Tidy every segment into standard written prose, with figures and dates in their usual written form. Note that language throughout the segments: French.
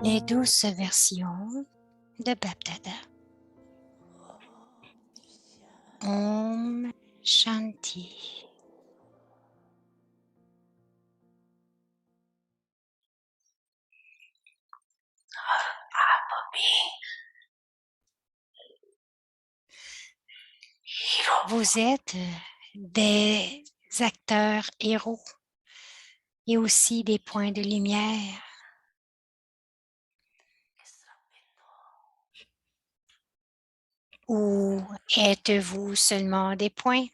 les douces versions de Bapdada. Om Shanti. Vous êtes des acteurs héros et aussi des points de lumière. Ou êtes-vous seulement des points?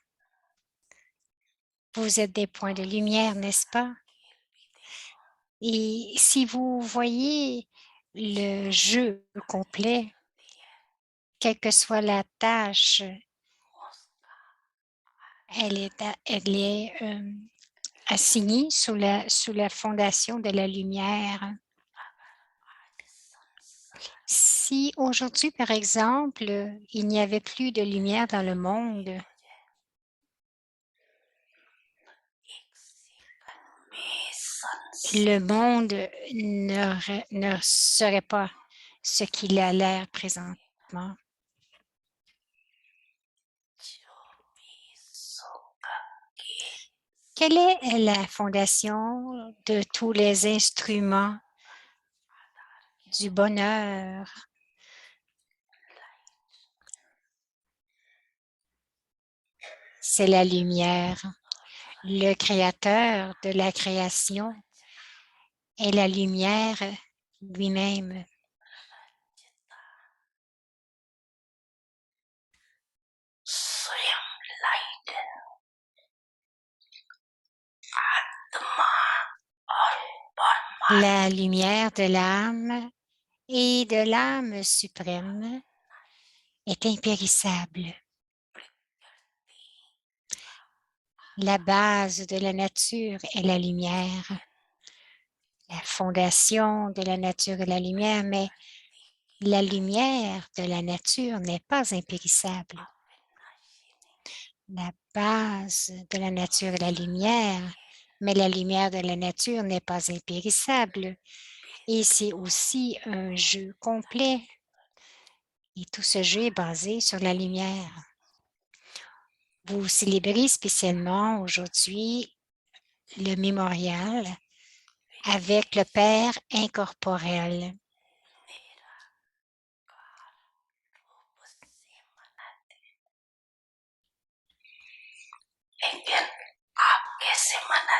Vous êtes des points de lumière, n'est-ce pas? Et si vous voyez le jeu complet, quelle que soit la tâche, elle est assignée sous la fondation de la lumière. Si aujourd'hui, par exemple, il n'y avait plus de lumière dans le monde, le monde ne serait pas ce qu'il a l'air présentement. Quelle est la fondation de tous les instruments du bonheur? C'est la lumière. Le créateur de la création est la lumière lui-même. La lumière de l'âme et de l'âme suprême est impérissable. La base de la nature est la lumière. La fondation de la nature est la lumière, mais la lumière de la nature n'est pas impérissable. La base de la nature est la lumière, mais la lumière de la nature n'est pas impérissable. Et c'est aussi un jeu complet. Et tout ce jeu est basé sur la lumière. Vous célébrez spécialement aujourd'hui le mémorial avec le Père incorporel.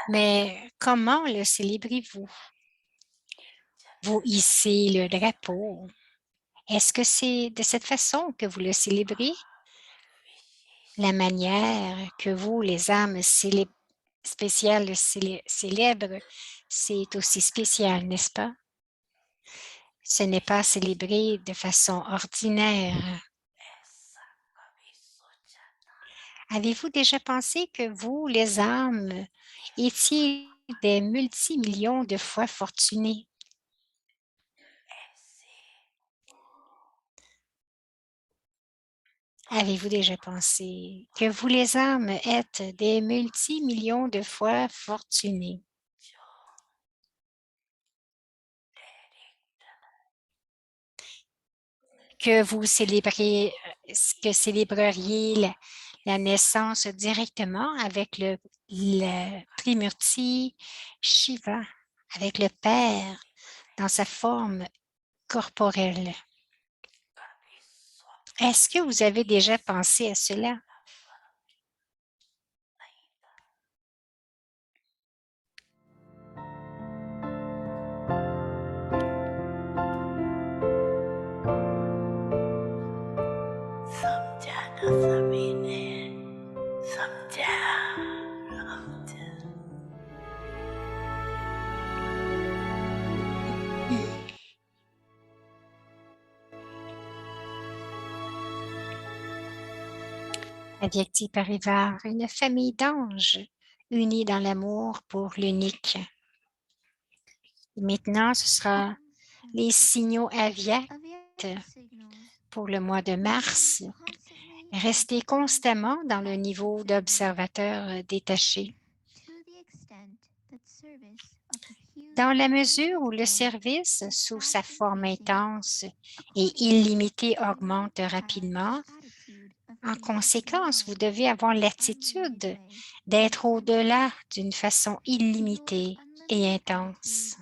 Mais comment le célébrez-vous? Vous hissez le drapeau. Est-ce que c'est de cette façon que vous le célébrez? La manière que vous, les âmes spéciales, célèbrent, c'est aussi spécial, n'est-ce pas? Ce n'est pas célébré de façon ordinaire. Avez-vous déjà pensé que vous, les âmes, étiez des multimillions de fois fortunés? Avez-vous déjà pensé que vous, les âmes, êtes des multimillions de fois fortunés? Que vous célébreriez la naissance directement avec le Trimurti Shiva, avec le Père dans sa forme corporelle. Est-ce que vous avez déjà pensé à cela? Avyakti Parivar, une famille d'anges unis dans l'amour pour l'unique. Maintenant, ce sera les signaux aviates pour le mois de mars. Restez constamment dans le niveau d'observateur détaché. Dans la mesure où le service, sous sa forme intense et illimitée, augmente rapidement, en conséquence, vous devez avoir l'attitude d'être au-delà d'une façon illimitée et intense.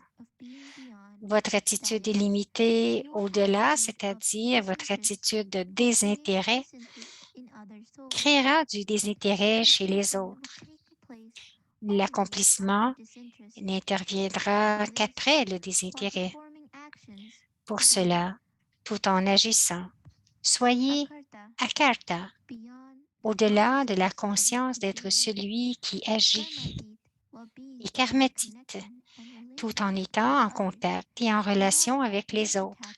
Votre attitude illimitée au-delà, c'est-à-dire votre attitude de désintérêt, créera du désintérêt chez les autres. L'accomplissement n'interviendra qu'après le désintérêt. Pour cela, tout en agissant, soyez akarta, au-delà de la conscience d'être celui qui agit, et karmatite, tout en étant en contact et en relation avec les autres.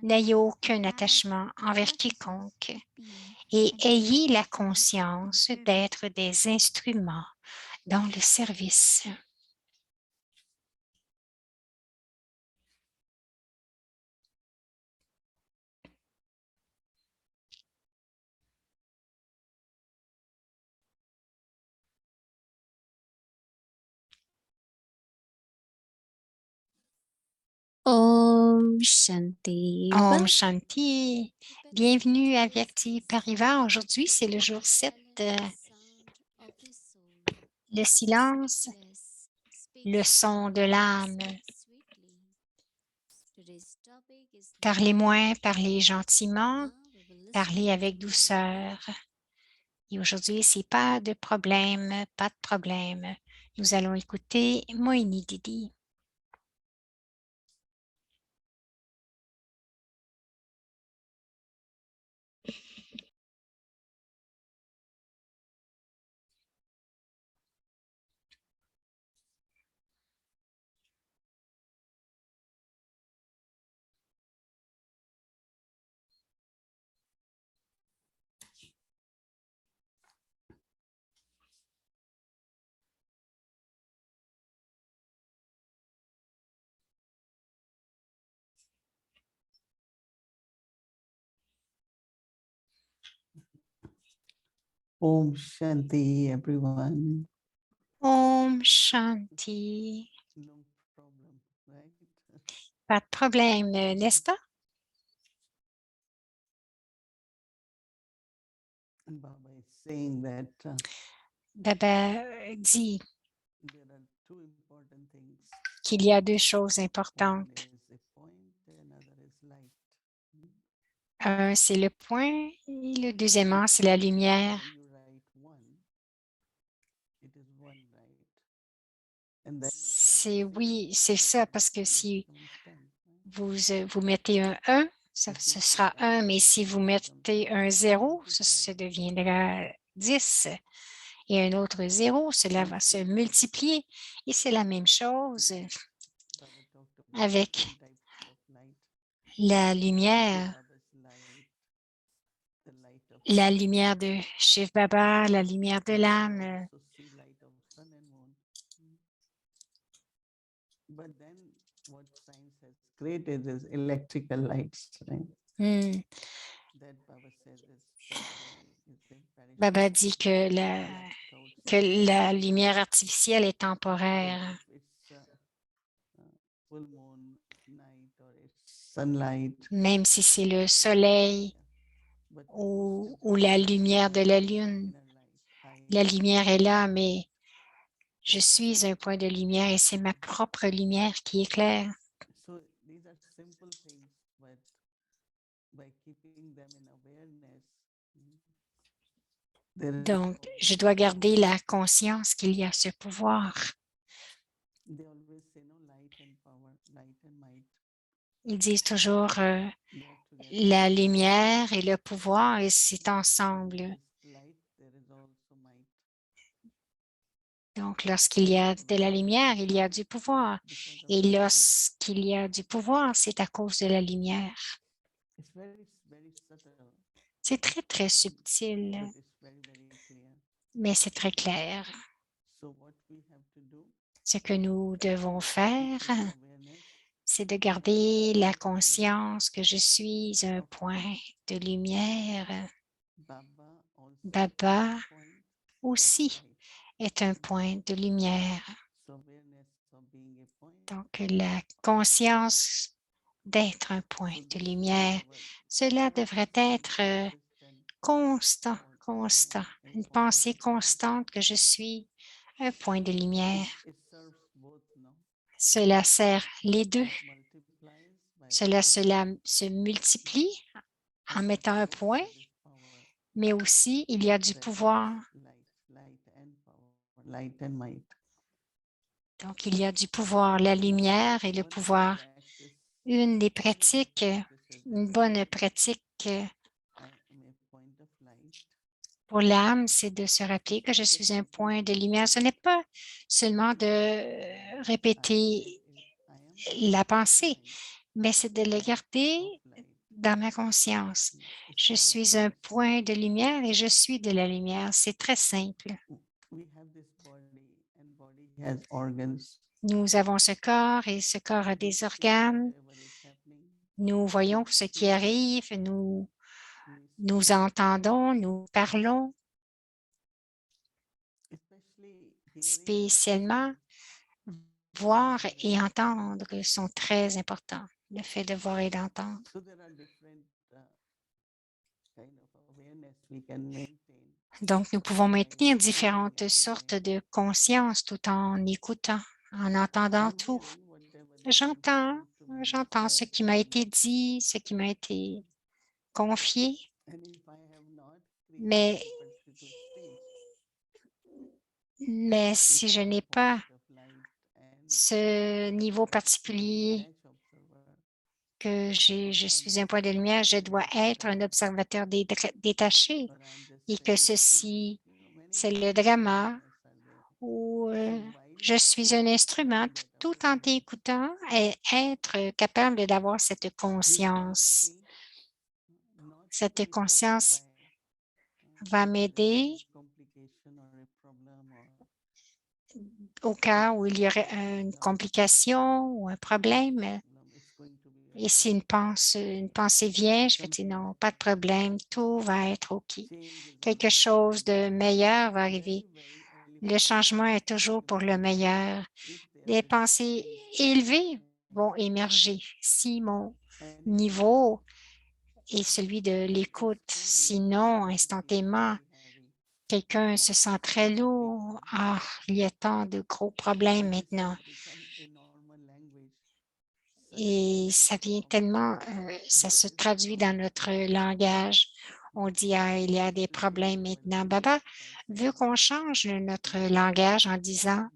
N'ayez aucun attachement envers quiconque et ayez la conscience d'être des instruments dans le service. Om Shanti. Om Shanti. Bienvenue à Vyakti Parivar. Aujourd'hui, c'est le jour 7. Le silence, le son de l'âme. Parlez moins, parlez gentiment, parlez avec douceur. Et aujourd'hui, c'est pas de problème, pas de problème. Nous allons écouter Moini Didi. Om Shanti, everyone. Om Shanti. No problem, right? Pas de problème, n'est-ce pas? Baba is saying that Baba dit there are two important things. qu'il y a deux choses One importantes. is a point, another is light. Un, c'est le point, et le deuxièmement, c'est la lumière. When you write one, it is one, right? And then C'est oui, c'est ça, parce que si becomes 10, right? vous mettez un 1, ce sera 1, mais si vous mettez un 0, ça deviendra 10. Et un autre 0, cela va se multiplier. Et c'est la même chose Baba talked about avec different types of light. la lumière. Baba's light, the light of La sun. lumière de Shiv Baba, la lumière de We l'âme. also see light of sun and moon. But then what science has created is electrical lights, right? Hmm. That Baba says is temporary, is Baba imperishable. dit que Clouds la lumière artificielle est temporaire. if it's full moon night or it's sunlight, Même si c'est le soleil but ou la lumière de la lune. La lumière est là, mais je suis un point de lumière et c'est ma propre lumière qui éclaire. So these are simple things, but by keeping them in awareness, there is Donc, je dois garder la conscience qu'il y a ce pouvoir. they always say no light and power, light and might. Ils disent toujours They are together. la lumière et le pouvoir, et c'est ensemble. There is light, there is also might. Donc, lorsqu'il y a de la lumière, il y a du pouvoir. Because of Et that, lorsqu'il y a du pouvoir, c'est à cause de la lumière. it's very, very subtle, C'est très, très subtil, but it's very, very clear. mais c'est très clair. So what we have to do Ce que nous devons faire, is awareness. c'est de garder la conscience que je suis un point de lumière. Baba also Baba point of aussi light. est un point de lumière. So awareness of being a Donc, la conscience d'être un point de lumière, cela devrait être constant, constant, une pensée constante que je suis un point de lumière. Cela sert les deux. Cela se multiplie en mettant un point, mais aussi il y a du pouvoir. Donc, il y a du pouvoir, la lumière et le pouvoir. Une des pratiques, une bonne pratique pour l'âme, c'est de se rappeler que je suis un point de lumière. Ce n'est pas seulement de répéter la pensée, mais c'est de le garder dans ma conscience. Je suis un point de lumière et je suis de la lumière. C'est très simple. Nous avons ce corps et ce corps a des organes. Nous voyons ce qui arrive, nous entendons, nous parlons. Spécialement, voir et entendre sont très importants. Le fait de voir et d'entendre. Donc, nous pouvons maintenir différentes sortes de conscience tout en écoutant, en entendant tout. J'entends ce qui m'a été dit, ce qui m'a été confié, mais si je n'ai pas ce niveau particulier que je suis un point de lumière, je dois être un observateur détaché et que ceci, c'est le drama où je suis un instrument tout en t'écoutant et être capable d'avoir cette conscience. Cette conscience va m'aider au cas où il y aurait une complication ou un problème. Et si une pensée vient, je vais dire non, pas de problème, tout va être OK. Quelque chose de meilleur va arriver. Le changement est toujours pour le meilleur. Des pensées élevées vont émerger si mon niveau est celui de l'écoute. Sinon, instantanément, quelqu'un se sent très lourd. Ah, il y a tant de gros problèmes maintenant. Et ça vient tellement, ça se traduit dans notre langage. On dit, ah, il y a des problèmes maintenant. Baba veut qu'on change notre langage en disant,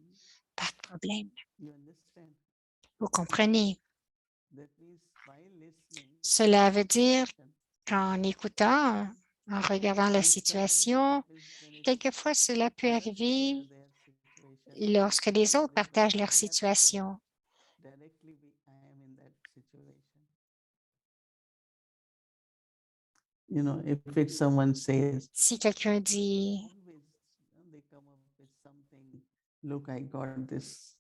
pas de problème. Vous comprenez? Cela veut dire qu'en écoutant, en regardant la situation, quelquefois cela peut arriver lorsque les autres partagent leur situation. Si quelqu'un dit, look, I got this.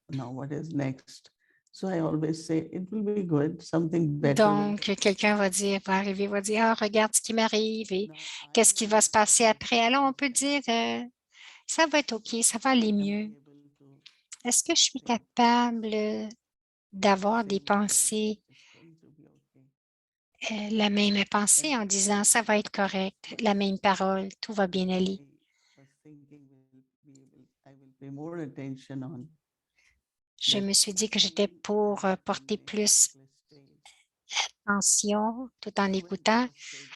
Now what is next? So I always say it will be good, something better. donc, quelqu'un va dire, va arriver, va dire, ah, regarde ce qui m'arrive et qu'est-ce qui va se passer après. Alors, on peut dire, ça va être OK, ça va aller mieux. Est-ce que je suis capable d'avoir des pensées, la même pensée en disant, ça va être correct, la même parole, tout va bien aller. Je me suis dit que j'étais pour porter plus attention tout en écoutant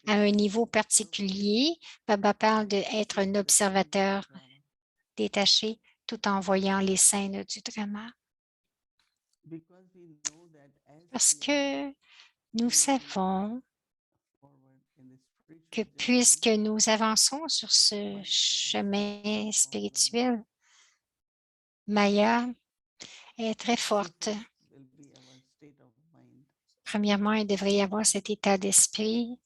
à un niveau particulier. Baba parle d'être un observateur détaché tout en voyant les scènes du drama. Parce que nous savons que puisque nous avançons sur ce chemin spirituel, Maya est très forte. Premièrement, il devrait y avoir cet état d'esprit.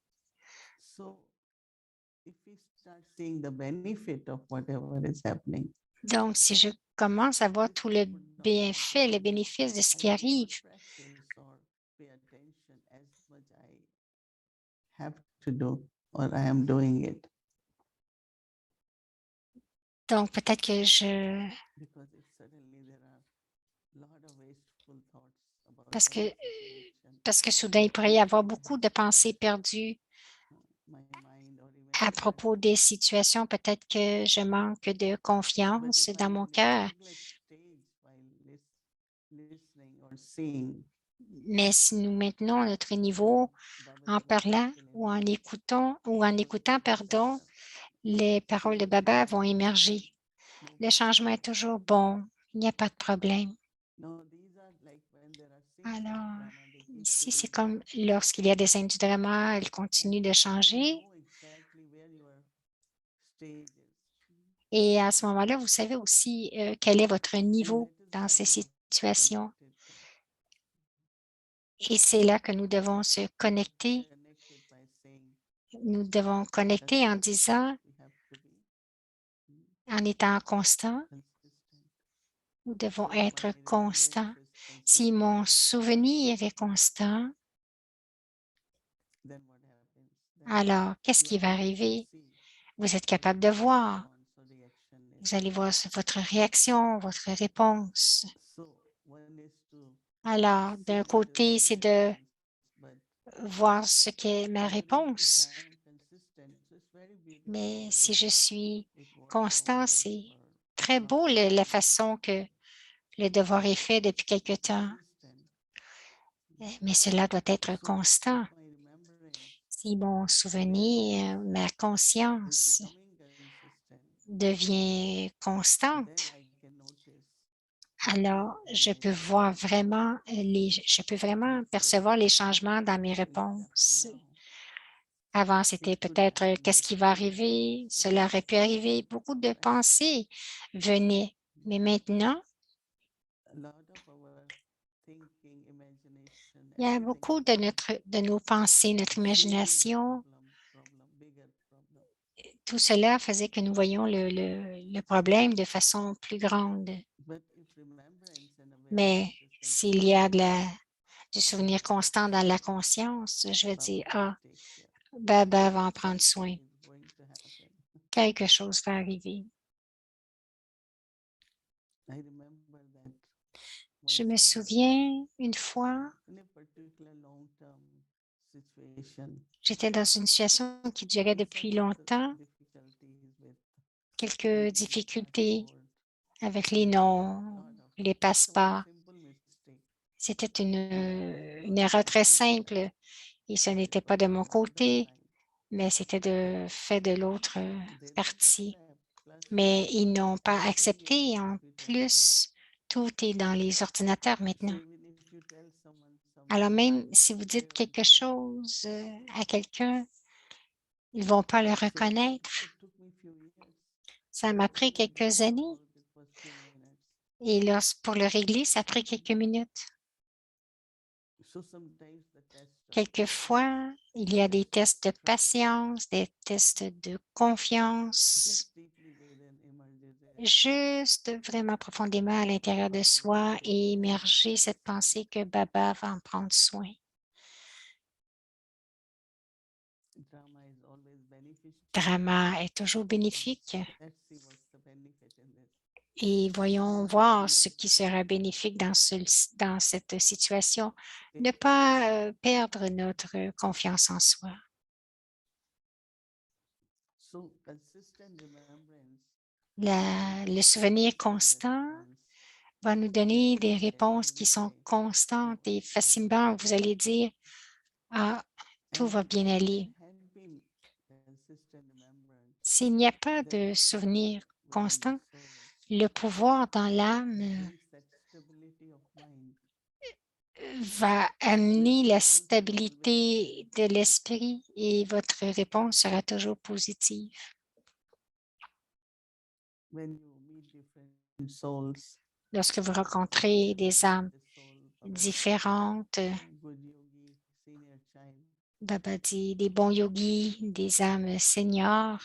Donc, si je commence à voir tout le bienfait, les bénéfices de ce qui arrive, donc peut-être que parce que, soudain, il pourrait y avoir beaucoup de pensées perdues à propos des situations. Peut-être que je manque de confiance dans mon cœur, mais si nous maintenons notre niveau en parlant ou en écoutant, pardon, les paroles de Baba vont émerger. Le changement est toujours bon. Il n'y a pas de problème. Alors, ici, c'est comme lorsqu'il y a des scènes du drama, elles continuent de changer. Et à ce moment-là, vous savez aussi quel est votre niveau dans ces situations. Et c'est là que nous devons se connecter. Nous devons connecter en disant, en étant constant, nous devons être constants. Si mon souvenir est constant, alors qu'est-ce qui va arriver? Vous êtes capable de voir. Vous allez voir votre réaction, votre réponse. Alors, d'un côté, c'est de voir ce qu'est ma réponse. Mais si je suis constant, c'est très beau la façon que le devoir est fait depuis quelque temps. Mais cela doit être constant. Si mon souvenir, ma conscience devient constante, alors je peux vraiment percevoir les changements dans mes réponses. Avant, c'était peut-être qu'est-ce qui va arriver, cela aurait pu arriver. Beaucoup de pensées venaient, mais maintenant, il y a beaucoup de nos pensées, notre imagination. Tout cela faisait que nous voyions le problème de façon plus grande. Mais s'il y a du souvenir constant dans la conscience, je vais dire, ah, Baba va en prendre soin. Quelque chose va arriver. Je me souviens une fois, j'étais dans une situation qui durait depuis longtemps, quelques difficultés avec les noms, les passeports. C'était une erreur très simple et ce n'était pas de mon côté, mais c'était fait de l'autre partie. Mais ils n'ont pas accepté. En plus, tout est dans les ordinateurs maintenant. Alors même si vous dites quelque chose à quelqu'un, ils ne vont pas le reconnaître. Ça m'a pris quelques années et pour le régler, ça a pris quelques minutes. Quelquefois, il y a des tests de patience, des tests de confiance, juste vraiment profondément à l'intérieur de soi et émerger cette pensée que Baba va en prendre soin. Drama est toujours bénéfique et voyons voir ce qui sera bénéfique dans cette situation. Ne pas perdre notre confiance en soi. Le souvenir constant va nous donner des réponses qui sont constantes et facilement, vous allez dire, ah, tout va bien aller. S'il n'y a pas de souvenir constant, le pouvoir dans l'âme va amener la stabilité de l'esprit et votre réponse sera toujours positive. Lorsque vous rencontrez des âmes différentes, Baba dit des bons yogis, des âmes seniors,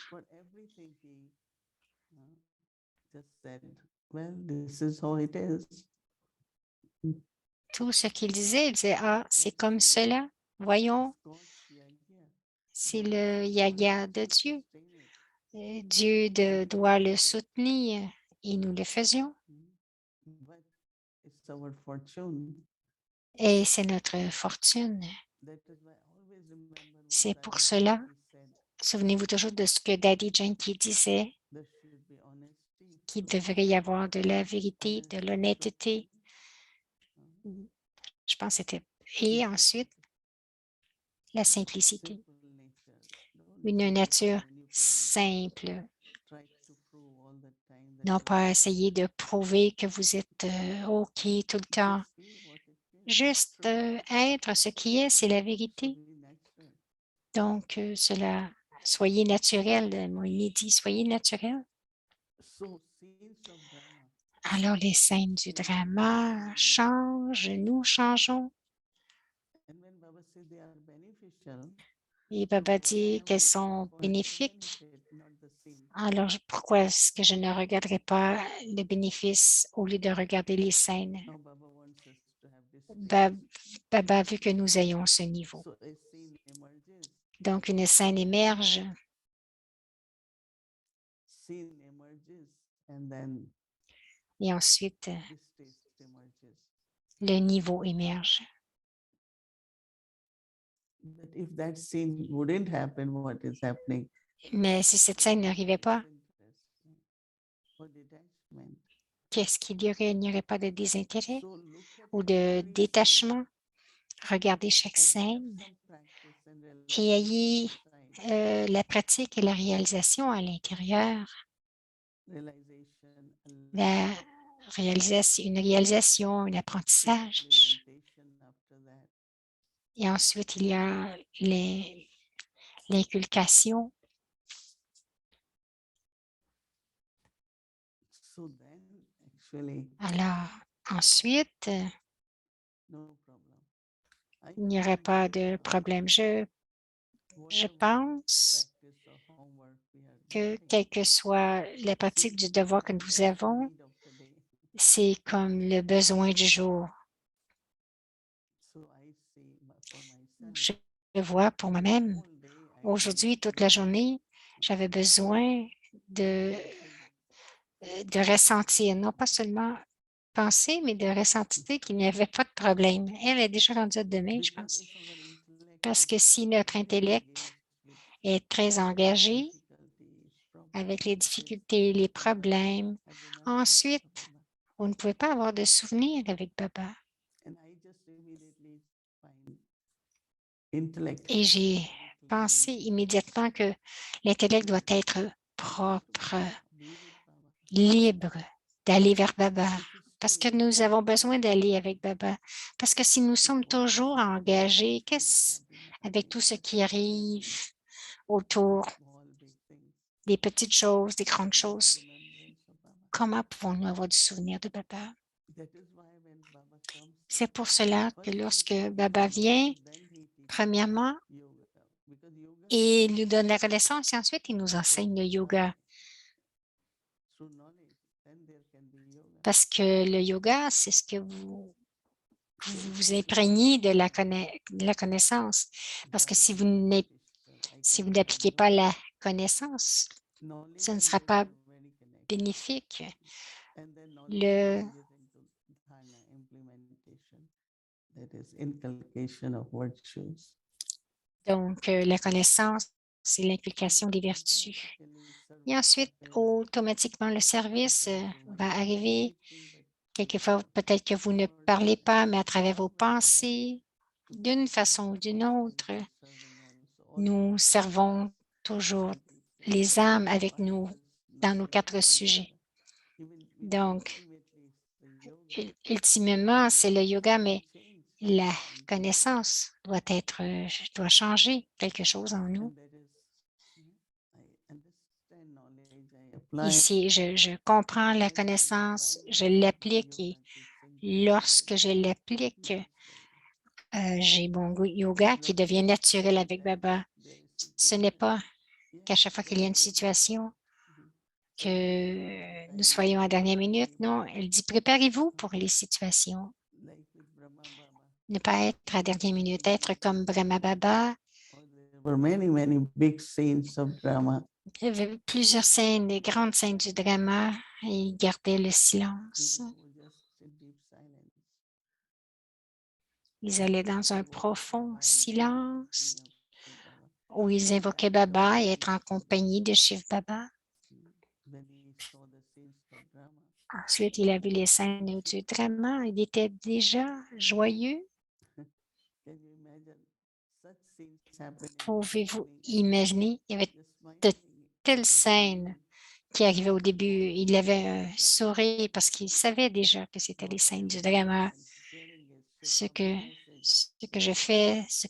tout ce qu'il disait, il disait, ah, c'est comme cela, voyons, c'est le yaga de Dieu. Dieu doit le soutenir et nous le faisions. et c'est notre fortune. C'est pour cela, souvenez-vous toujours de ce que Daddy Yankee disait, qu'il devrait y avoir de la vérité, de l'honnêteté. Je pense que c'était... Et ensuite, la simplicité. Une nature simple. Non pas essayer de prouver que vous êtes OK tout le temps. Juste être ce qui est, c'est la vérité. Donc, soyez naturel. Moi, il dit, soyez naturel. Alors, les scènes du drama changent, nous changeons. Et Baba dit qu'elles sont bénéfiques. Alors, pourquoi est-ce que je ne regarderai pas le bénéfice au lieu de regarder les scènes? Baba veut que nous ayons ce niveau. Donc, une scène émerge. Et ensuite, le niveau émerge. Mais si cette scène n'arrivait pas, qu'est-ce qu'il y aurait? Il n'y aurait pas de désintérêt ou de détachement. Regardez chaque scène et ayez la pratique et la réalisation à l'intérieur. Une réalisation, un apprentissage. Et ensuite, il y a l'inculcation. Alors, ensuite, il n'y aurait pas de problème. Je pense que quelle que soit la pratique du devoir que nous avons, c'est comme le besoin du jour. Je vois pour moi-même, aujourd'hui, toute la journée, j'avais besoin de ressentir, non pas seulement penser, mais de ressentir qu'il n'y avait pas de problème. Elle est déjà rendue à demain, je pense. Parce que si notre intellect est très engagé avec les difficultés, les problèmes, ensuite, vous ne pouvez pas avoir de souvenirs avec Baba. Et j'ai pensé immédiatement que l'intellect doit être propre, libre d'aller vers Baba, parce que nous avons besoin d'aller avec Baba. Parce que si nous sommes toujours engagés, avec tout ce qui arrive autour des petites choses, des grandes choses, comment pouvons-nous avoir du souvenir de Baba? C'est pour cela que lorsque Baba vient, premièrement, il nous donne la connaissance et ensuite il nous enseigne le yoga. Parce que le yoga, c'est ce que vous vous imprégnez de la connaissance. Parce que si vous n'appliquez pas la connaissance, ce ne sera pas bénéfique. Donc, la connaissance, c'est l'inculcation des vertus. Et ensuite, automatiquement, le service va arriver. Quelquefois, peut-être que vous ne parlez pas, mais à travers vos pensées, d'une façon ou d'une autre, nous servons toujours les âmes avec nous dans nos 4 sujets. Donc, ultimement, c'est le yoga, mais la connaissance doit changer quelque chose en nous. Ici, je comprends la connaissance, je l'applique et lorsque je l'applique, j'ai mon yoga qui devient naturel avec Baba. Ce n'est pas qu'à chaque fois qu'il y a une situation, que nous soyons à la dernière minute. Non, elle dit préparez-vous pour les situations. Ne pas être à la dernière minute, être comme Brahma Baba. Il y avait plusieurs scènes, des grandes scènes du drama et il gardait le silence. Ils allaient dans un profond silence où ils invoquaient Baba et être en compagnie de Shiv Baba. Ensuite, il a vu les scènes du drama. Il était déjà joyeux. Pouvez-vous imaginer? Il y avait de telles scènes qui arrivaient au début. Il avait un sourire parce qu'il savait déjà que c'était les scènes du drama. Ce que je fais, ce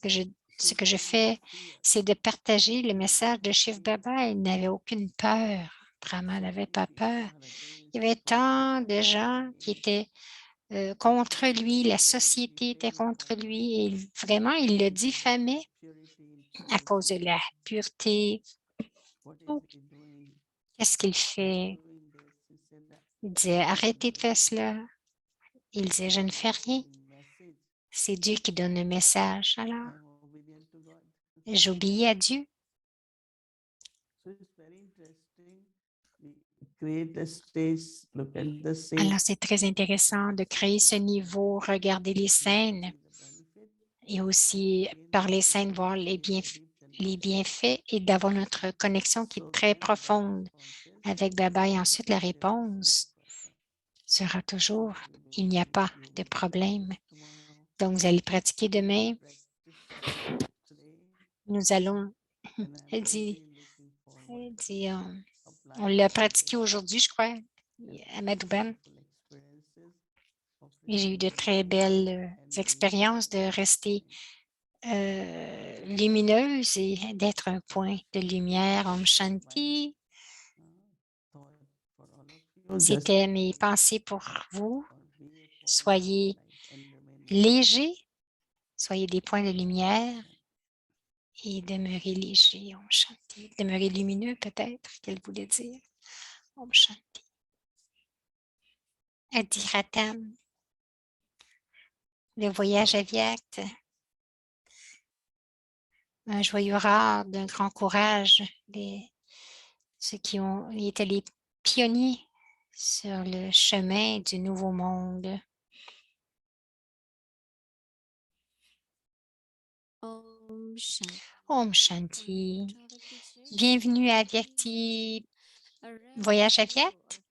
que je fais, c'est de partager le message de Shiv Baba. Il n'avait aucune peur. Brahma n'avait pas peur. Il y avait tant de gens qui étaient contre lui, la société était contre lui et vraiment, il le diffamait à cause de la pureté. Oh, qu'est-ce qu'il fait? Il disait, arrêtez de faire cela. Il disait, je ne fais rien. C'est Dieu qui donne le message. Alors, j'obéis à Dieu. Alors, c'est très intéressant de créer ce niveau, regarder les scènes et aussi par les scènes voir les bienfaits et d'avoir notre connexion qui est très profonde avec Baba. Et ensuite, la réponse sera toujours, il n'y a pas de problème. Donc, vous allez pratiquer demain. Nous allons, elle dit, on l'a pratiqué aujourd'hui, je crois, à Madhouban. Et j'ai eu de très belles expériences de rester lumineuse et d'être un point de lumière. Om Shanti. C'était mes pensées pour vous. Soyez légers, soyez des points de lumière et demeurez légers. Om Shanti. Demeurez lumineux peut-être, qu'elle voulait dire. Om Shanti. Adhiratam. Le voyage à Viet. Un joyeux rare d'un grand courage. Ceux qui étaient les pionniers sur le chemin du nouveau monde. Om Shanti. Om Shanti. Bienvenue à Vieti. Voyage à Viet.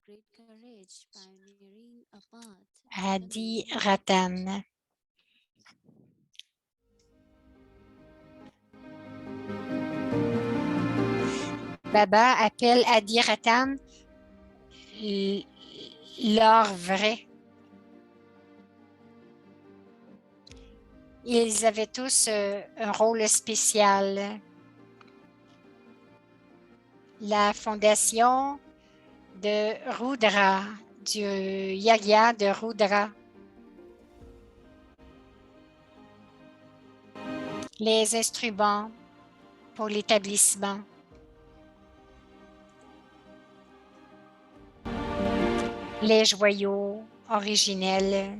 Adi Ratan. Baba appelle Adi Ratan l'or vrai. Ils avaient tous un rôle spécial. La fondation de Rudra, du Yagya de Rudra. Les instruments pour l'établissement. Les joyaux originels.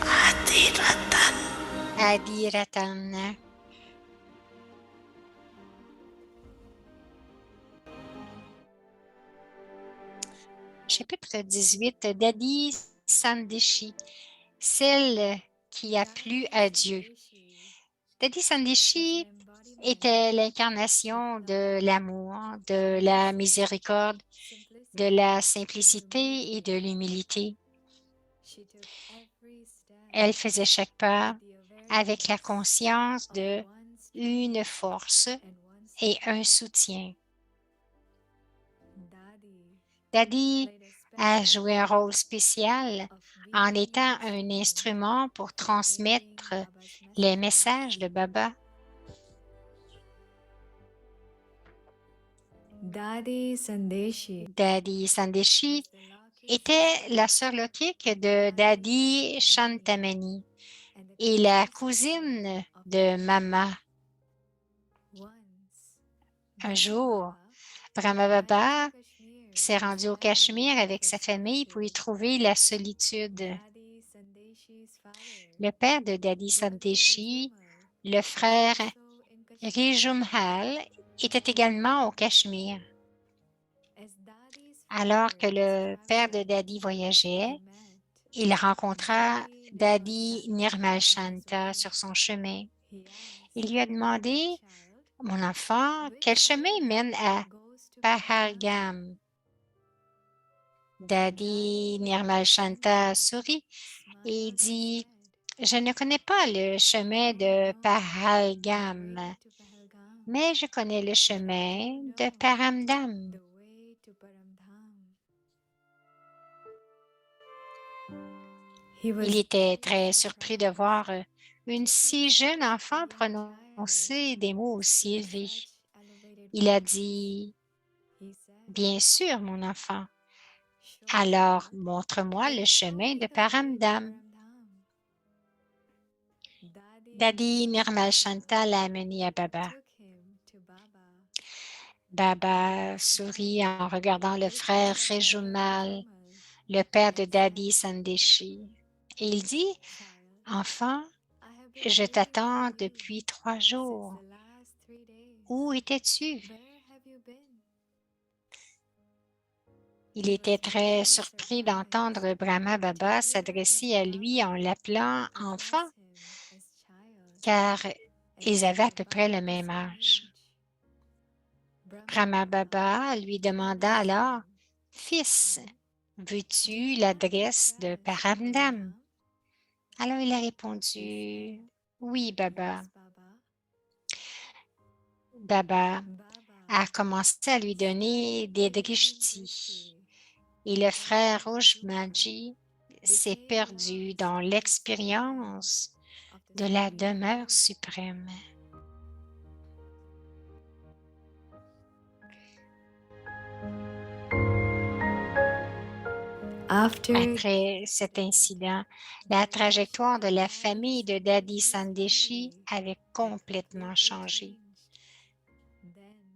Adi Ratan. Adi Ratan. Chapitre 18, Dadi Sandeshi, celle qui a plu à Dieu. Dadi Sandeshi était l'incarnation de l'amour, de la miséricorde, de la simplicité et de l'humilité. Elle faisait chaque pas avec la conscience de une force et un soutien. Dadi a joué un rôle spécial en étant un instrument pour transmettre les messages de Baba. Dadi Sandeshi était la sœur lokique de Dadi Shantamani et la cousine de Mama. Un jour, Brahma Baba s'est rendu au Cachemire avec sa famille pour y trouver la solitude. Le père de Dadi Sandeshi, le frère Rijumhal, était également au Cachemire. Alors que le père de Daddy voyageait, il rencontra Daddy Nirmal Shanta sur son chemin. Il lui a demandé, mon enfant, quel chemin mène à Pahalgam? Daddy Nirmal Shanta sourit et dit, je ne connais pas le chemin de Pahalgam, mais je connais le chemin de Paramdam. Il était très surpris de voir une si jeune enfant prononcer des mots aussi élevés. Il a dit, bien sûr, mon enfant. Alors, montre-moi le chemin de Paramdam. Daddy Nirmal Shanta l'a amené à Baba. Baba sourit en regardant le frère Rejumal, le père de Daddy Sandeshi. Et il dit, enfant, je t'attends depuis 3 jours. Où étais-tu? Il était très surpris d'entendre Brahma Baba s'adresser à lui en l'appelant enfant, car ils avaient à peu près le même âge. Brahma Baba lui demanda alors, fils, veux-tu l'adresse de Paramdam? Alors il a répondu, oui, Baba. Baba a commencé à lui donner des drishtis et le frère Ujmaji s'est perdu dans l'expérience de la demeure suprême. Après cet incident, la trajectoire de la famille de Daddy Sandeshi avait complètement changé.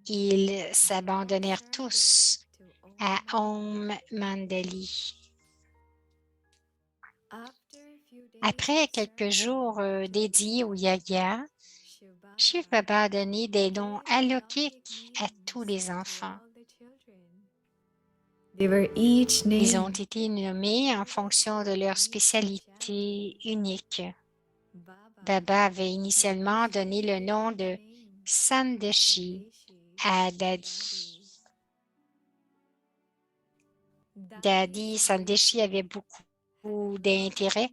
Ils s'abandonnèrent tous à Om Mandali. Après quelques jours dédiés au Yagya, Shiv Baba a donné des dons alaukiques à tous les enfants. Ils ont été nommés en fonction de leur spécialité unique. Baba avait initialement donné le nom de Sandeshi à Daddy. Daddy Sandeshi avait beaucoup d'intérêt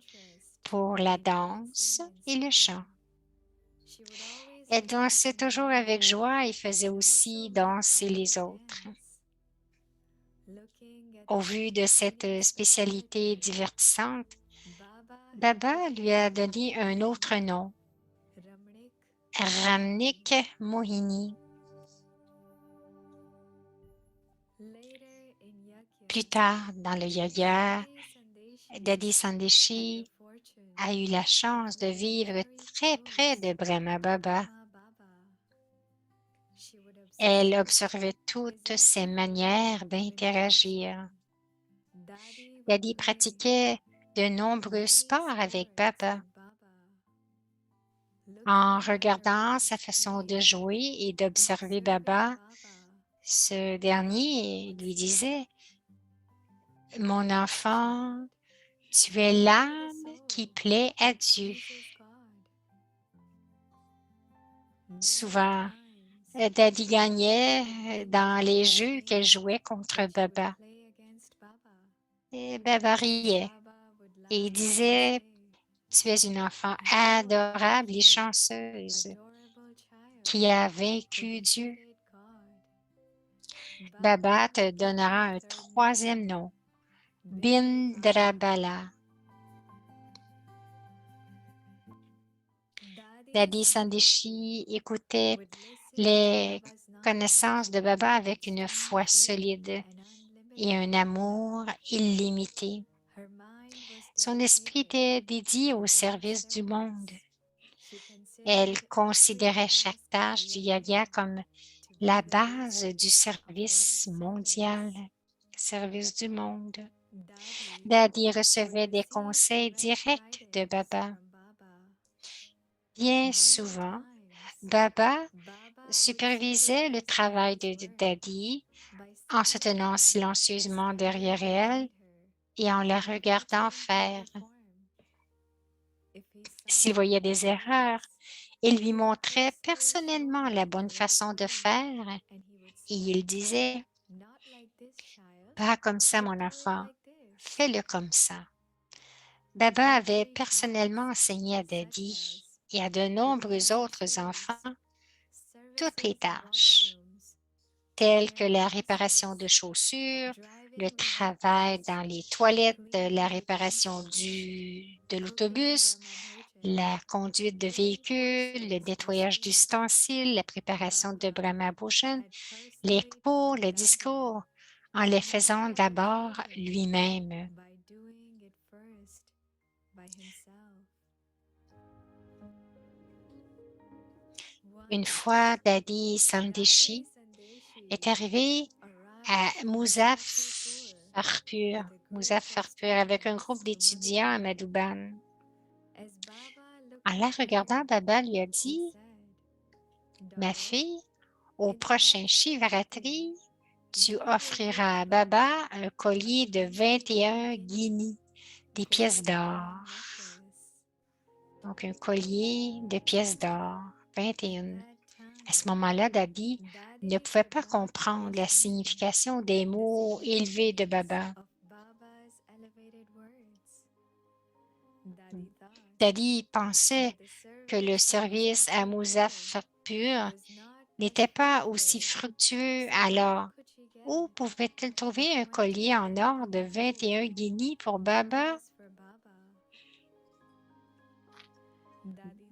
pour la danse et le chant. Elle dansait toujours avec joie et faisait aussi danser les autres. Au vu de cette spécialité divertissante, Baba lui a donné un autre nom, Ramnik Mohini. Plus tard, dans le Yagya, Daddy Sandeshi a eu la chance de vivre très près de Brahma Baba. Elle observait toutes ses manières d'interagir. Daddy pratiquait de nombreux sports avec Baba. En regardant sa façon de jouer et d'observer Baba, ce dernier lui disait, « Mon enfant, tu es l'âme qui plaît à Dieu. » Souvent, Daddy gagnait dans les jeux qu'elle jouait contre Baba. Et Baba riait et disait, « Tu es une enfant adorable et chanceuse qui a vaincu Dieu. » Baba te donnera un troisième nom, Bindrabala. Daddy Sandeshi écoutait les connaissances de Baba avec une foi solide et un amour illimité. Son esprit était dédié au service du monde. Elle considérait chaque tâche du Yagya comme la base du service mondial, service du monde. Daddy recevait des conseils directs de Baba. Bien souvent, Baba supervisait le travail de Daddy en se tenant silencieusement derrière elle et en la regardant faire. S'il voyait des erreurs, il lui montrait personnellement la bonne façon de faire et il disait, pas comme ça, mon enfant, fais-le comme ça. Baba avait personnellement enseigné à Daddy et à de nombreux autres enfants toutes les tâches, telles que la réparation de chaussures, le travail dans les toilettes, la réparation de l'autobus, la conduite de véhicules, le nettoyage d'ustensiles, la préparation de Brahma Bhojan, les cours, les discours, en les faisant d'abord lui-même. Une fois, Daddy Sandeshi est arrivé à Muzaffarpur avec un groupe d'étudiants à Madhuban. En la regardant, Baba lui a dit, « Ma fille, au prochain Shivaratri, tu offriras à Baba un collier de 21 guinées, des pièces d'or. » Donc, un collier de pièces d'or, 21. À ce moment-là, Daddy ne pouvait pas comprendre la signification des mots élevés de Baba. Daddy pensait que le service à Muzaffarpur n'était pas aussi fructueux alors. Où pouvait-il trouver un collier en or de 21 guinées pour Baba?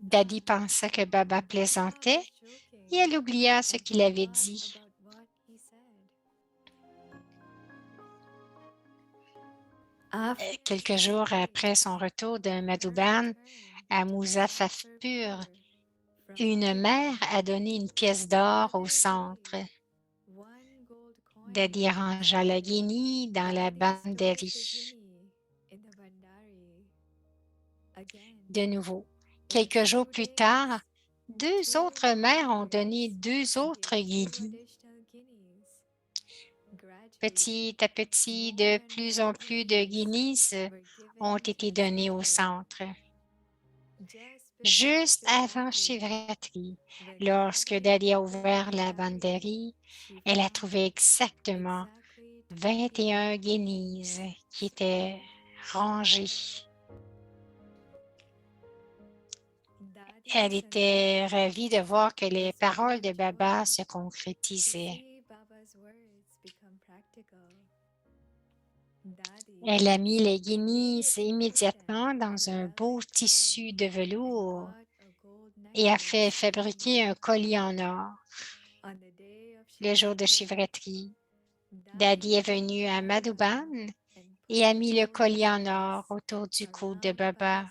Daddy pensa que Baba plaisantait et elle oublia ce qu'il avait dit. Quelques jours après son retour de Madhuban à Muzaffarpur, une mère a donné une pièce d'or au centre. Daddy rangea la guinée dans la banderie. De nouveau, quelques jours plus tard, deux autres mères ont donné deux autres guinées. Petit à petit, de plus en plus de guinées ont été données au centre. Juste avant Shivratri, lorsque Daddy a ouvert la banderie, elle a trouvé exactement 21 guinées qui étaient rangées. Elle était ravie de voir que les paroles de Baba se concrétisaient. Elle a mis les guinées immédiatement dans un beau tissu de velours et a fait fabriquer un collier en or. Le jour de Shivratri, Daddy est venu à Madhuban et a mis le collier en or autour du cou de Baba.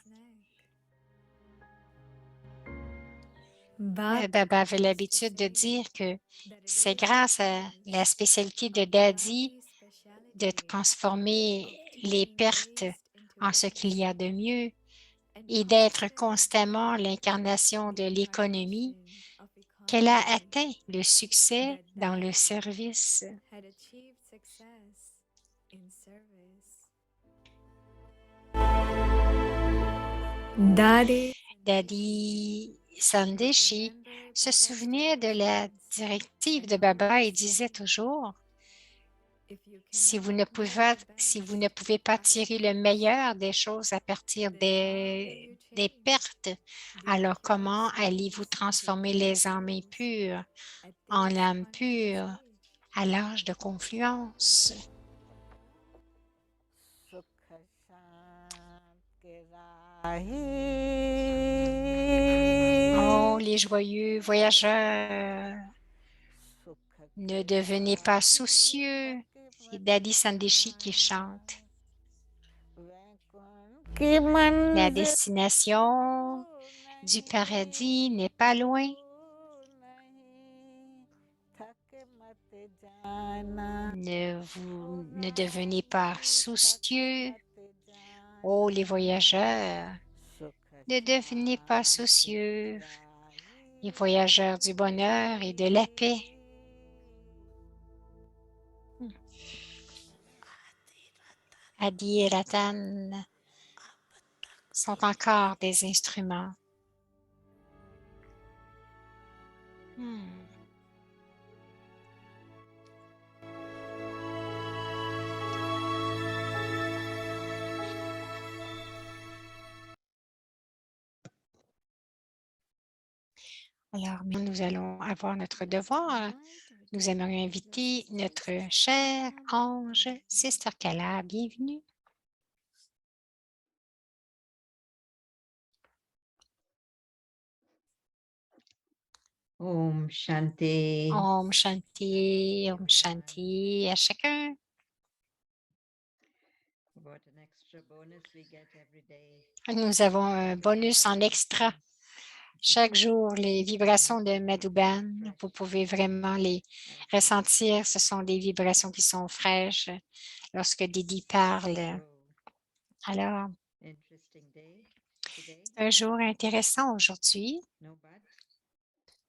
Baba avait l'habitude de dire que c'est grâce à la spécialité de Daddy de transformer les pertes en ce qu'il y a de mieux et d'être constamment l'incarnation de l'économie qu'elle a atteint le succès dans le service. Daddy Sandeshi se souvenait de la directive de Baba et disait toujours, si vous ne pouvez pas tirer le meilleur des choses à partir des pertes, alors comment allez-vous transformer les âmes impures en l'âme pure à l'âge de confluence? Oh, les joyeux voyageurs, ne devenez pas soucieux. C'est Daddy Sandeshi qui chante. La destination du paradis n'est pas loin. Ne devenez pas soucieux. Oh, les voyageurs, ne devenez pas soucieux. Les voyageurs du bonheur et de la paix. Adi et Ratan sont encore des instruments. Alors, maintenant, nous allons avoir notre devoir. Nous aimerions inviter notre cher ange, Sister Kala. Bienvenue. Om Shanti. Om Shanti, Om Shanti à chacun. What an extra bonus we get every day. Nous avons un bonus en extra. Chaque jour, les vibrations de Madhuban, vous pouvez vraiment les ressentir. Ce sont des vibrations qui sont fraîches lorsque Didi parle. Alors, Interesting day today. c'est un jour intéressant aujourd'hui. No but,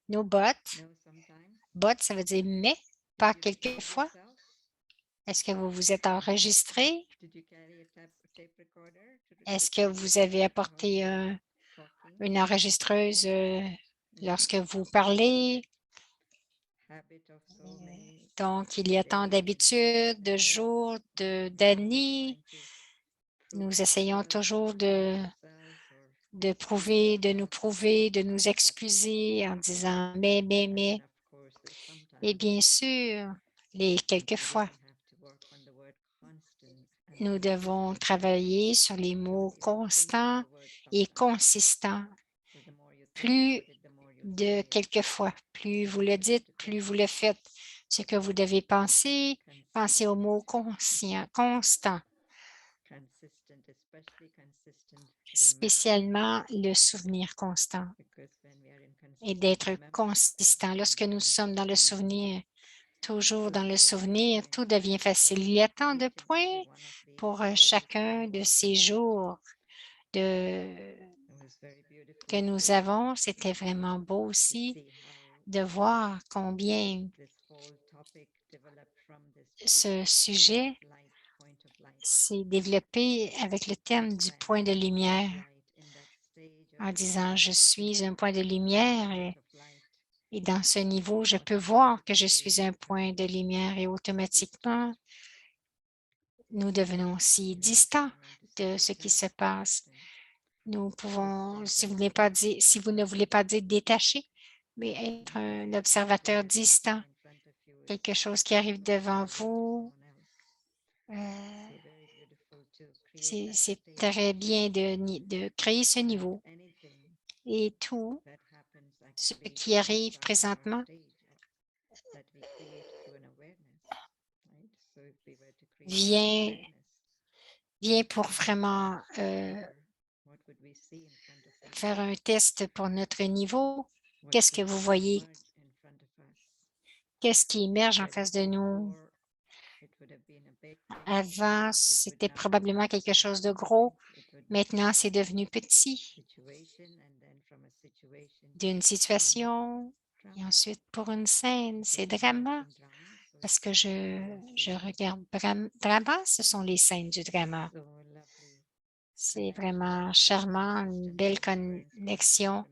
No but. no sometimes. But, ça veut dire mais, pas Did you record quelquefois. yourself? Est-ce que vous vous êtes enregistré? Did you carry a tape recorder to Est-ce record que vous avez apporté talking? une enregistreuse lorsque vous parlez? Habit of so many Donc, il y a tant d'habitudes, de jours, d'années. Nous essayons toujours de prouver, de nous prouver, de nous excuser en disant mais. Et bien sûr, les quelquefois, nous devons travailler sur les mots constants et consistants. Plus de quelquefois, plus vous le dites, plus vous le faites. Ce que vous devez penser, pensez aux mots constants, spécialement le souvenir constant et d'être consistant. Lorsque nous sommes dans le souvenir, toujours dans le souvenir, tout devient facile. Il y a tant de points pour chacun de ces jours que nous avons. C'était vraiment beau aussi de voir combien ce sujet s'est développé avec le thème du point de lumière, en disant « Je suis un point de lumière » et dans ce niveau, je peux voir que je suis un point de lumière et automatiquement, nous devenons si distants de ce qui se passe. Nous pouvons, si vous ne voulez pas dire détaché, mais être un observateur distant, quelque chose qui arrive devant vous. C'est très bien de créer ce niveau. Et tout ce qui arrive présentement vient pour vraiment faire un test pour notre niveau. Qu'est-ce que vous voyez? Qu'est-ce qui émerge en face de nous? Avant, c'était probablement quelque chose de gros. Maintenant, c'est devenu petit. D'une situation, et ensuite pour une scène, c'est drama. Parce que je regarde drama, ce sont les scènes du drama. C'est vraiment charmant, une belle connexion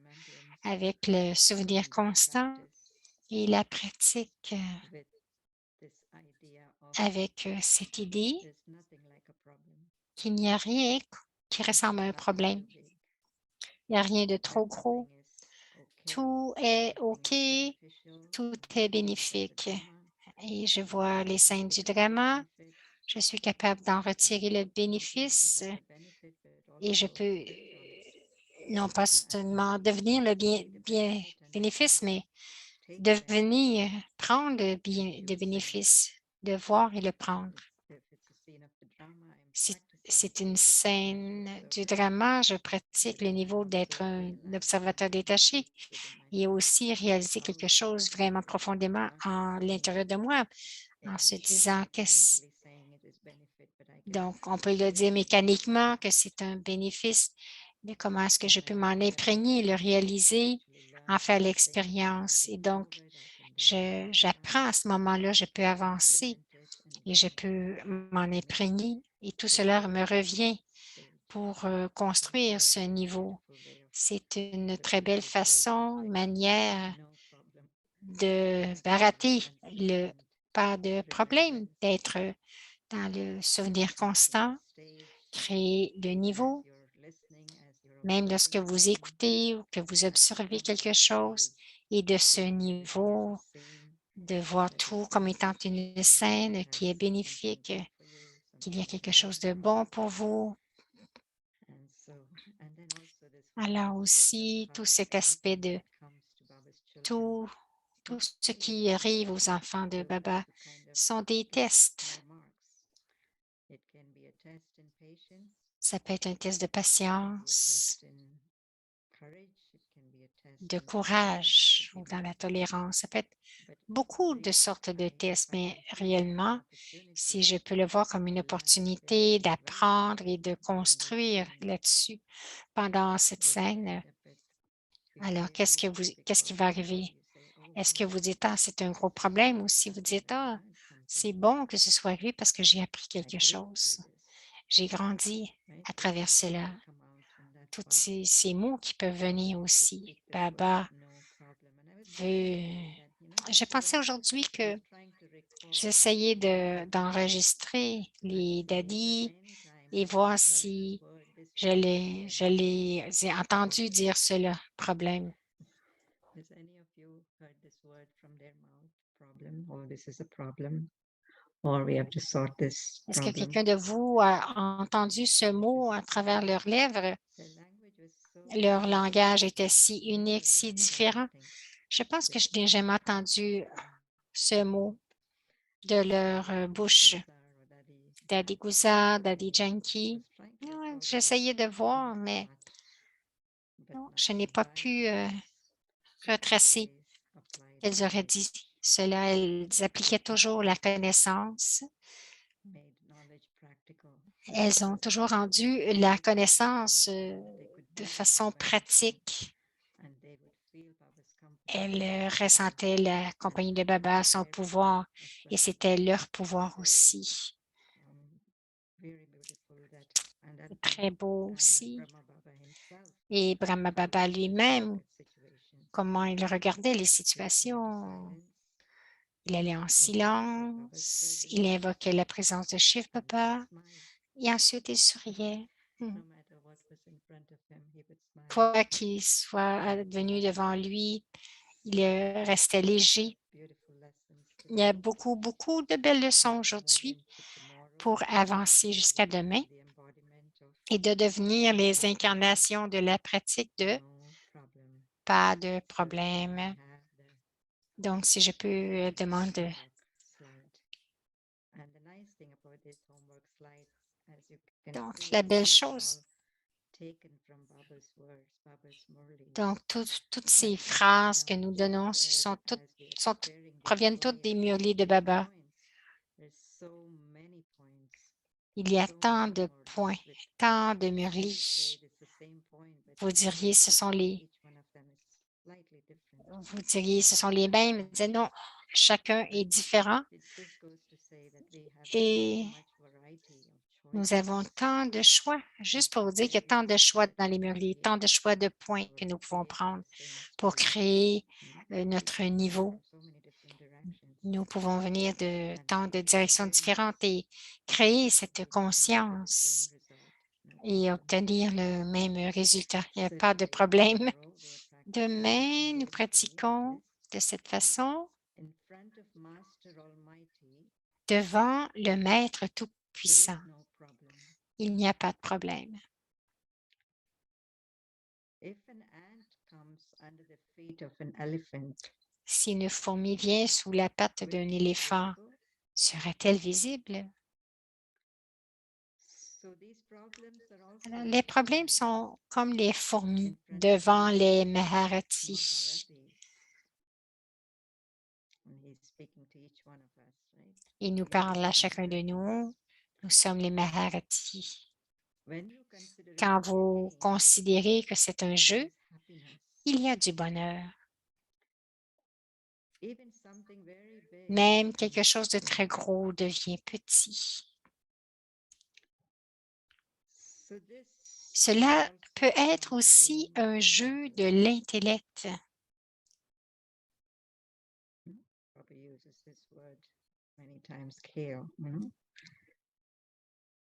avec le souvenir constant et la pratique avec cette idée qu'il n'y a rien qui ressemble à un problème. Il n'y a rien de trop gros. Tout est OK, tout est bénéfique. Et je vois les scènes du drama. Je suis capable d'en retirer le bénéfice et je peux non pas seulement devenir le bénéfice, mais devenir, prendre le bénéfice, de voir et le prendre. C'est une scène du drama, je pratique le niveau d'être un observateur détaché et aussi réaliser quelque chose vraiment profondément en l'intérieur de moi en se disant que donc, on peut le dire mécaniquement que c'est un bénéfice, mais comment est-ce que je peux m'en imprégner, le réaliser, en faire l'expérience? Et donc, j'apprends à ce moment-là, je peux avancer et je peux m'en imprégner Et tout cela me revient pour construire ce niveau. C'est une très belle manière de rater le pas de problème, d'être dans le souvenir constant, créer le niveau, même lorsque vous écoutez ou que vous observez quelque chose, et de ce niveau, de voir tout comme étant une scène qui est bénéfique, qu'il y a quelque chose de bon pour vous. Alors aussi, tout cet aspect de tout, tout ce qui arrive aux enfants de Baba sont des tests. Ça peut être un test de patience, de courage ou dans la tolérance. Ça peut être beaucoup de sortes de tests, mais réellement, si je peux le voir comme une opportunité d'apprendre et de construire là-dessus pendant cette scène, alors qu'est-ce qui va arriver? Est-ce que vous dites, ah, c'est un gros problème ou si vous dites, ah, c'est bon que ce soit arrivé parce que j'ai appris quelque chose. J'ai grandi à travers cela. Tous ces mots qui peuvent venir aussi. Baba veut. Je pensais aujourd'hui que j'essayais d'enregistrer les daddies et voir si je les ai entendus dire cela, problème. Has any of you heard this word from their mouth? Problem, or this is a problem, or we have to sort this Est-ce que problem. quelqu'un de vous a entendu ce mot à travers leurs lèvres? Their language was so Leur langage était different, si unique, si very différent. different. Je pense que je n'ai jamais entendu ce mot de leur bouche. Daddy Gouza, Daddy Janky. Ouais, j'essayais de voir, mais non, je n'ai pas pu retracer. Elles auraient dit cela. Elles appliquaient toujours la connaissance. Elles ont toujours rendu la connaissance de façon pratique. Elles ressentaient la compagnie de Baba, son pouvoir, et c'était leur pouvoir aussi. C'est très beau aussi. Et Brahma Baba lui-même, comment il regardait les situations. Il allait en silence, il invoquait la présence de Shiv Baba et ensuite il souriait. Quoi qu'il soit venu devant lui, il restait léger. Il y a beaucoup, beaucoup de belles leçons aujourd'hui pour avancer jusqu'à demain et de devenir les incarnations de la pratique de pas de problème. Donc, si je peux demander. Donc, la belle chose. Donc, toutes ces phrases que nous donnons proviennent toutes des murlis de Baba. Il y a tant de points, tant de murlis. Vous diriez, ce sont les mêmes. Vous dites, non, chacun est différent. Et nous avons tant de choix. Juste pour vous dire qu'il y a tant de choix dans les murlis, tant de choix de points que nous pouvons prendre pour créer notre niveau. Nous pouvons venir de tant de directions différentes et créer cette conscience et obtenir le même résultat. Il n'y a pas de problème. Demain, nous pratiquons de cette façon devant le Maître Tout-Puissant. Il n'y a pas de problème. Si une fourmi vient sous la patte d'un éléphant, sera-t-elle visible? Alors, les problèmes sont comme les fourmis devant les Maharathis. Il nous parle à chacun de nous. Nous sommes les Maharathis. Quand vous considérez que c'est un jeu, il y a du bonheur. Même quelque chose de très gros devient petit. So this Cela peut also être can aussi become un jeu de l'intellect. Papa uses this word many times, kale.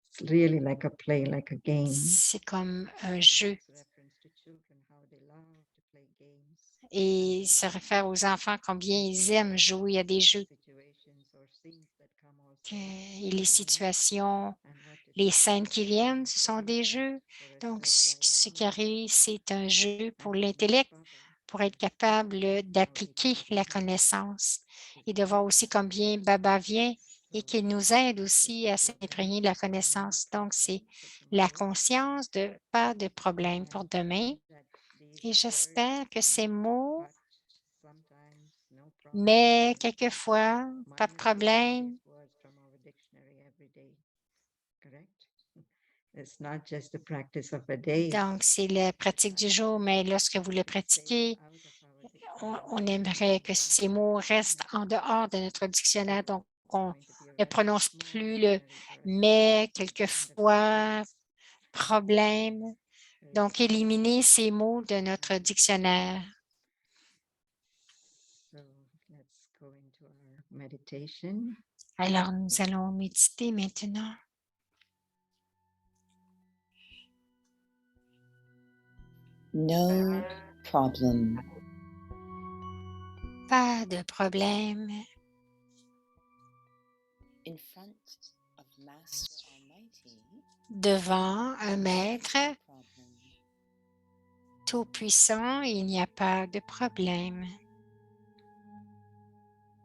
It's really like a play, like a game. C'est comme un And jeu makes reference to children, how they love to play games. et se réfère aux enfants combien ils aiment jouer à des jeux Situations or scenes that come also, et les situations, and what it les is scènes about qui is viennent, like ce a sont des game jeux. for us Donc, to ce apply qui arrive, c'est un jeu pour and for l'intellect, Baba pour être to capable how they d'appliquer can la help connaissance to et de voir develop. aussi combien Baba vient et So qu'il nous aide this aussi is à the s'imprégner de la awareness of no connaissance. Donc, c'est problem for la tomorrow. conscience de pas de problème And pour I demain. pray that these Et words, j'espère que ces mots, but sometimes no problem, mais quelquefois, pas de minus all problème. these words from our dictionary every day. Correct? It's not just the practice of a day. Donc, c'est la pratique du jour, mais lorsque vous le pratiquez, on aimerait que ces mots restent en dehors de notre dictionnaire. Donc, on ne prononce plus le mais, quelquefois, problème. Donc, éliminer ces mots de notre dictionnaire. So let's go into our meditation. Alors, nous allons méditer maintenant. No problem. Pas de problème. In front of Master Almighty, Devant un maître no problem. tout-puissant, il n'y a pas de problème.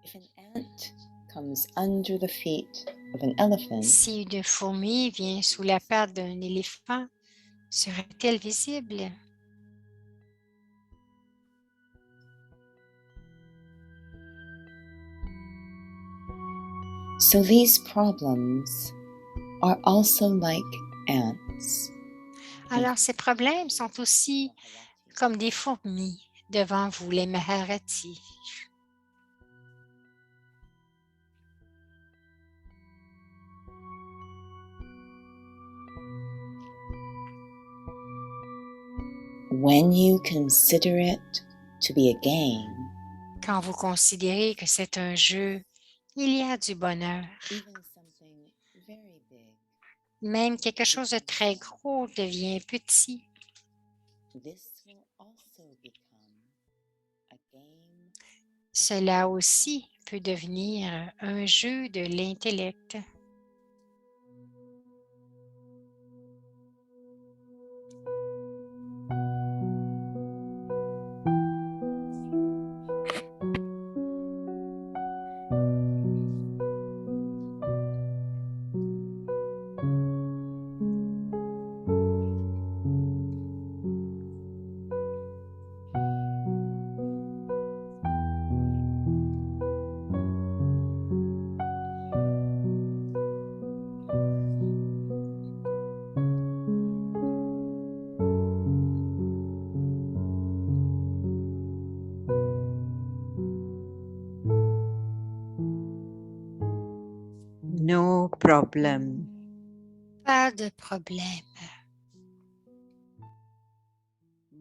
If an ant comes under the feet of an elephant, Si une fourmi vient sous la patte d'un éléphant, serait-elle visible? so these problems are also like ants. Alors, ces problèmes sont aussi comme des fourmis devant vous, les Maharati. When you consider it to be a game, Quand vous considérez que c'est un jeu, il y a du bonheur. even something very big, Même quelque chose de très gros devient petit. this will also become a game. Cela aussi peut devenir un jeu de l'intellect. No problem. Pas de problème.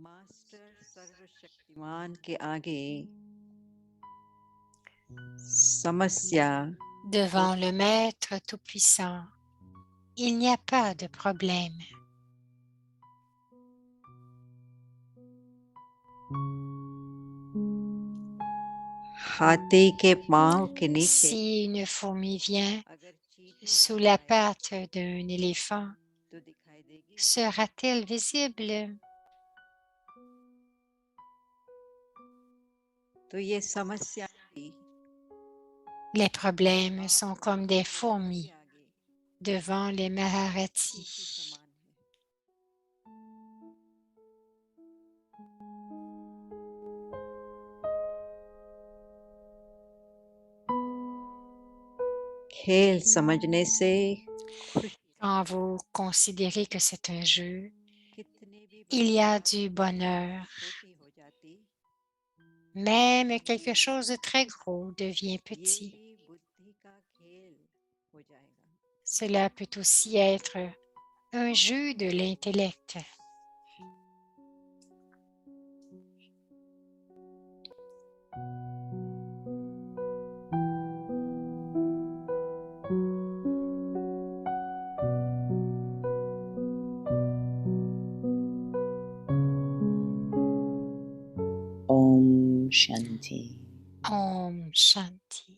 Master सर्वशक्तिमान के आगे समस्या Devant le Maître Tout-Puissant, il n'y a pas de problème. हाथी के पांव के नीचे Si une fourmi vient अगर चींटी sous आ la जाए patte d'un éléphant, तो दिखाई देगी sera-t-elle visible? तो ये समस्या भी Les problèmes sont comme des के fourmis आगे devant les फूल के Maharati. समान है खेल समझने से खुशी Quand vous considérez que c'est un jeu, कितनी भी il y बड़ी a बात du bonheur. छोटी हो जाती Même quelque chose de très gros devient ये petit. भी बुद्धि का खेल हो जाएगा Cela peut aussi être un jeu de l'intellect. Om Shanti. Om Shanti.